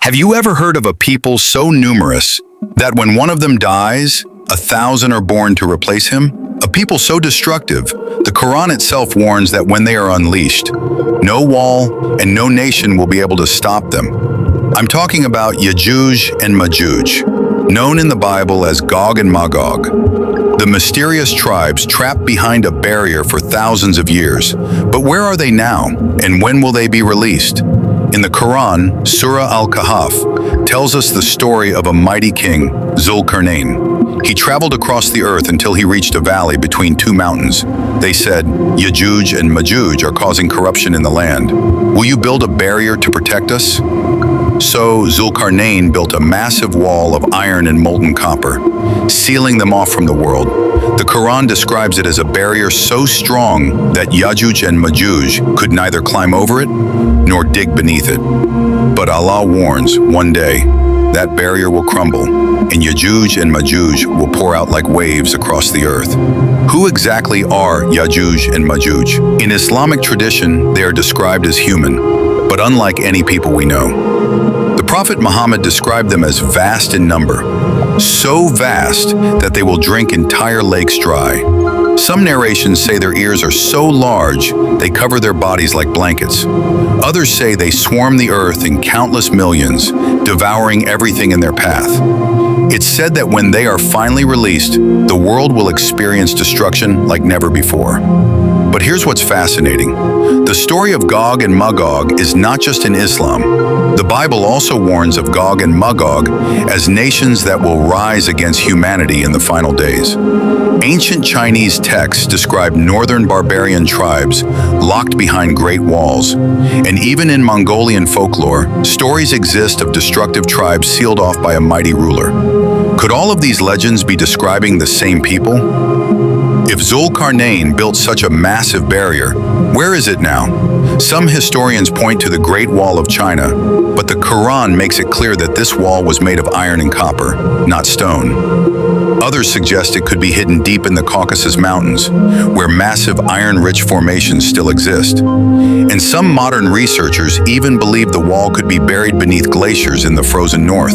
Have you ever heard of a people so numerous that when one of them dies, 1,000 are born to replace him? A people so destructive, the Quran itself warns that when they are unleashed, no wall and no nation will be able to stop them. I'm talking about Yajuj and Majuj, known in the Bible as Gog and Magog, the mysterious tribes trapped behind a barrier for thousands of years. But where are they now, and when will they be released? In the Quran, Surah Al-Kahf tells us the story of a mighty king, Zulkarnain. He traveled across the earth until he reached a valley between two mountains. They said, Yajuj and Majuj are causing corruption in the land. Will you build a barrier to protect us? So Zulkarnain built a massive wall of iron and molten copper, sealing them off from the world. The Quran describes it as a barrier so strong that Yajuj and Majuj could neither climb over it nor dig beneath it. But Allah warns, one day, that barrier will crumble, and Yajuj and Majuj will pour out like waves across the earth. Who exactly are Yajuj and Majuj? In Islamic tradition, they are described as human, but unlike any people we know. The Prophet Muhammad described them as vast in number, so vast that they will drink entire lakes dry. Some narrations say their ears are so large they cover their bodies like blankets. Others say they swarm the earth in countless millions, devouring everything in their path. It's said that when they are finally released, the world will experience destruction like never before. But here's what's fascinating. The story of Gog and Magog is not just in Islam. The Bible also warns of Gog and Magog as nations that will rise against humanity in the final days. Ancient Chinese texts describe northern barbarian tribes locked behind great walls. And even in Mongolian folklore, stories exist of destructive tribes sealed off by a mighty ruler. Could all of these legends be describing the same people? If Zulkarnain built such a massive barrier, where is it now? Some historians point to the Great Wall of China, but the Quran makes it clear that this wall was made of iron and copper, not stone. Others suggest it could be hidden deep in the Caucasus Mountains, where massive iron-rich formations still exist. And some modern researchers even believe the wall could be buried beneath glaciers in the frozen north.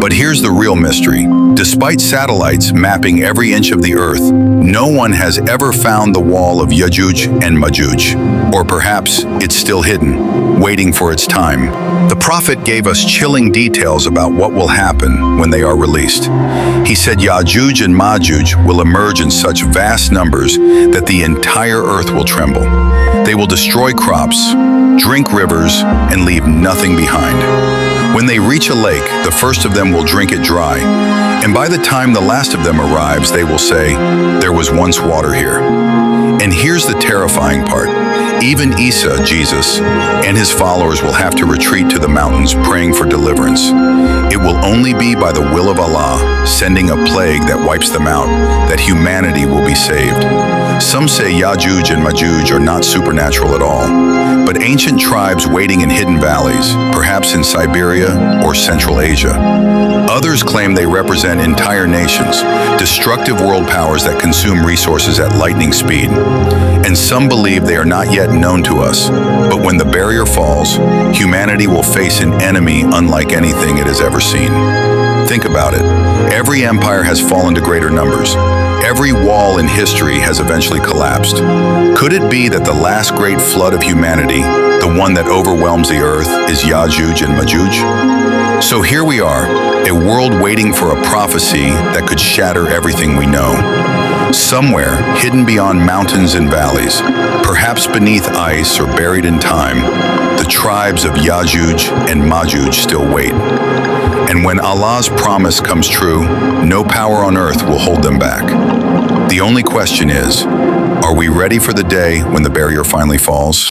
But here's the real mystery. Despite satellites mapping every inch of the earth, no one has ever found the wall of Yajuj and Majuj. Or perhaps it's still hidden, waiting for its time. The Prophet gave us chilling details about what will happen when they are released. He said Yajuj and Majuj will emerge in such vast numbers that the entire earth will tremble. They will destroy crops, drink rivers, and leave nothing behind. When they reach a lake, the first of them will drink it dry, and by the time the last of them arrives, they will say, "There was once water here." And here's the terrifying part. Even Isa, Jesus, and his followers will have to retreat to the mountains praying for deliverance. It will only be by the will of Allah, sending a plague that wipes them out, that humanity will be saved. Some say Yajuj and Majuj are not supernatural at all, but ancient tribes waiting in hidden valleys, perhaps in Siberia or Central Asia. Others claim they represent entire nations, destructive world powers that consume resources at lightning speed. And some believe they are not yet known to us, but when the barrier falls, humanity will face an enemy unlike anything it has ever seen. Think about it. Every empire has fallen to greater numbers. Every wall in history has eventually collapsed. Could it be that the last great flood of humanity, the one that overwhelms the earth, is Yajuj and Majuj? So here we are, a world waiting for a prophecy that could shatter everything we know. Somewhere, hidden beyond mountains and valleys, perhaps beneath ice or buried in time, the tribes of Yajuj and Majuj still wait. And when Allah's promise comes true, no power on earth will hold them back. The only question is, are we ready for the day when the barrier finally falls?